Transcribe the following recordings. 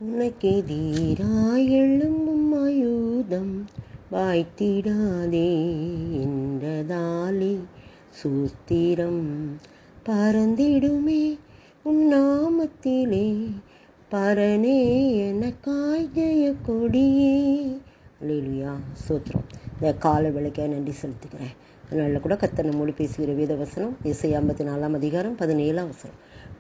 உனக்கெதிராய் எழும்பும் ஆயுதம் வாய்த்திடாதே என்றதாலே சூத்திரம் பறந்திடுமே உன் நாமத்திலே. பரனே எனக்காய் ஜெய கொடியே. அல்லேலூயா, ஸ்தோத்திரம். இந்த கால வேளைக்காக நன்றி செலுத்துக்கிறேன். அதனால கூட கர்த்தர் நம்மோடு பேசுகிற வேத வசனம் ஏசாயா 54:17.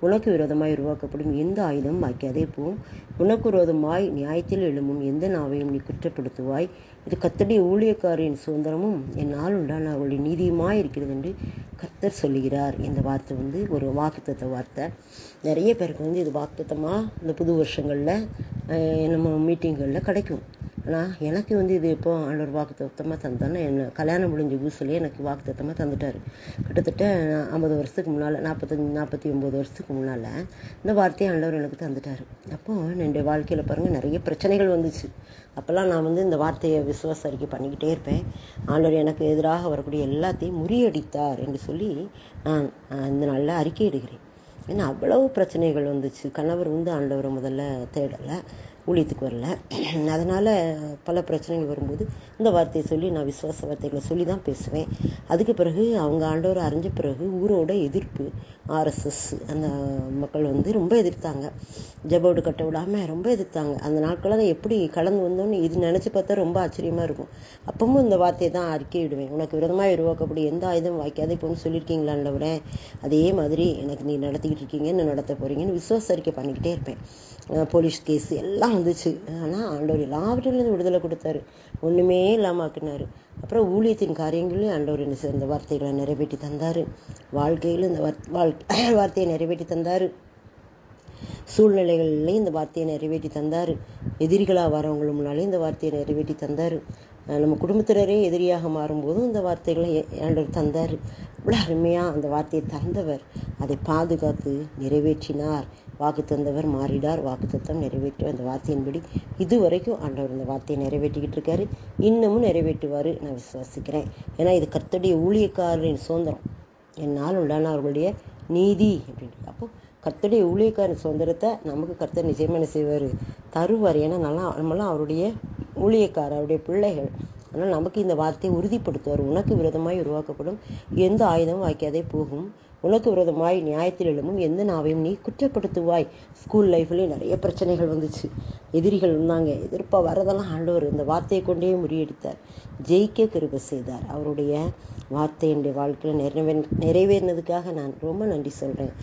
உனக்கு விரோதமாய் உருவாக்கப்படும் எந்த ஆயுதம் வாய்க்காதே போம். உனக்கு விரோதமாய் நியாயத்தில் எழும்பும் எந்த நாவையும் நீ குற்றப்படுத்துவாய். இது கர்த்தருடைய ஊழியக்காரின் சுதந்திரமும் என்னால் உண்டான அவளுடைய நீதியுமாய் இருக்கிறது என்று கர்த்தர் சொல்லுகிறார். இந்த வார்த்தை ஒரு வாக்குத்தத்த வார்த்தை. நிறைய பேருக்கு இது வாக்குத்தத்தமாக இந்த புது வருஷங்களில் நம்ம மீட்டிங்களில் கிடைக்கும். ஆனால் எனக்கு இது எப்போ ஆண்டவர் வாக்குத்தத்தமாக தந்தான்னு என்ன கல்யாணம் முடிஞ்ச புதுசுலேயே எனக்கு வாக்குத்தத்தமாக தந்துட்டார். கிட்டத்தட்ட 50 வருஷத்துக்கு முன்னால், 49 வருஷத்துக்கு முன்னால் இந்த வார்த்தையை ஆண்டவர் எனக்கு தந்துட்டார். அப்போது என்னுடைய வாழ்க்கையில் பாருங்கள் நிறைய பிரச்சனைகள் வந்துச்சு. அப்போல்லாம் நான் இந்த வார்த்தையை விசுவாச அறிக்கை பண்ணிக்கிட்டே இருப்பேன். ஆண்டவர் எனக்கு எதிராக வரக்கூடிய எல்லாத்தையும் முறியடித்தார் என்று சொல்லி நான் இந்த நாளில் அறிக்கை இடுகிறேன். ஏன்னா அவ்வளவு பிரச்சனைகள் வந்துச்சு. கணவர் ஆண்டவரை முதல்ல தேடலை, ஊழியத்துக்கு வரல. அதனால் பல பிரச்சனைகள் வரும்போது இந்த வார்த்தையை சொல்லி நான் விசுவாச வார்த்தைகளை சொல்லி தான் பேசுவேன். அதுக்கு பிறகு அவங்க ஆண்டவரை அறிஞ்ச பிறகு ஊரோட எதிர்ப்பு, RSS அந்த மக்கள் ரொம்ப எதிர்த்தாங்க. ஜபோர்டு கட்ட விடாமல் ரொம்ப எதிர்த்தாங்க. அந்த நாட்களில் நான் எப்படி கலந்து வந்தோன்னு இது நினச்சி பார்த்தா ரொம்ப ஆச்சரியமாக இருக்கும். அப்பவும் இந்த வார்த்தையை தான் அறிக்கையிடுவேன். உனக்கு விரோதமாக உருவாக்கப்படும் எந்த ஆயுதம் வாய்க்காதே இப்போன்னு சொல்லியிருக்கீங்களாண்டவரே, அதே மாதிரி எனக்கு நீ நடத்திக்கிட்டு இருக்கீங்க, என்ன நடத்த போகிறீங்கன்னு விசுவாச அறிக்கை பண்ணிக்கிட்டே இருப்பேன். போலீஸ் கேஸ் எல்லாம் வந்துச்சு. ஆனால் ஆண்டவர் எல்லாவற்றிலிருந்து விடுதலை கொடுத்தாரு, ஒன்றுமே இல்லாமல் ஆக்கினார். அப்புறம் ஊழியத்தின் காரியங்களையும் ஆண்டவர் இந்த வார்த்தைகளை நிறைவேற்றி தந்தார். வாழ்க்கையில் இந்த வார்த்தையை நிறைவேற்றி தந்தார். சூழ்நிலைகள்லையும் இந்த வார்த்தையை நிறைவேற்றி தந்தார். எதிரிகளாக வரவங்க முன்னாலே இந்த வார்த்தையை நிறைவேற்றி தந்தார். நம்ம குடும்பத்தினரே எதிரியாக மாறும்போதும் இந்த வார்த்தைகளை ஆண்டவர் தந்தார். இவ்வளோ அருமையாக அந்த வார்த்தையை தந்தவர் அதை பாதுகாத்து நிறைவேற்றினார். வாக்கு தந்தவர் மாறிடார். வாக்கு தத்தம் நிறைவேற்றி அந்த வார்த்தையின்படி இதுவரைக்கும் ஆண்டவர் இந்த வார்த்தையை நிறைவேற்றிக்கிட்டு இருக்காரு. இன்னமும் நிறைவேற்றுவார் நான் விசுவாசிக்கிறேன். ஏன்னா இது கர்த்தருடைய ஊழியக்காரரின் சுதந்திரம், என்னால் உண்டான அவர்களுடைய நீதி அப்படின்னு. அப்போ கர்த்தருடைய ஊழியக்காரன் சுதந்திரத்தை நமக்கு கர்த்தர் நிச்சயமாக செய்வார், தருவார். ஏன்னா நம்மளாம் அவருடைய ஊழியக்காரர், அவருடைய பிள்ளைகள். ஆனால் நமக்கு இந்த வார்த்தையை உறுதிப்படுத்துவார். உனக்கு விரோதமாய் உருவாக்கப்படும் எந்த ஆயுதமும் வாய்க்காதே போகும். உனக்கு விரோதமாய் நியாயத்தில் எழும்பும் எந்த நாவையும் நீ குற்றப்படுத்துவாய். ஸ்கூல் லைஃப்லேயும் நிறைய பிரச்சனைகள் வந்துச்சு. எதிரிகள் இருந்தாங்க. எதிர்ப்பாக வரதெல்லாம் ஆண்டவர் இந்த வார்த்தையை கொண்டே முறியடித்தார், ஜெயிக்க கிருபை செய்தார். அவருடைய வார்த்தை என்னுடைய வாழ்க்கையில் நிறைவேறினதுக்காக நான் ரொம்ப நன்றி சொல்கிறேன்.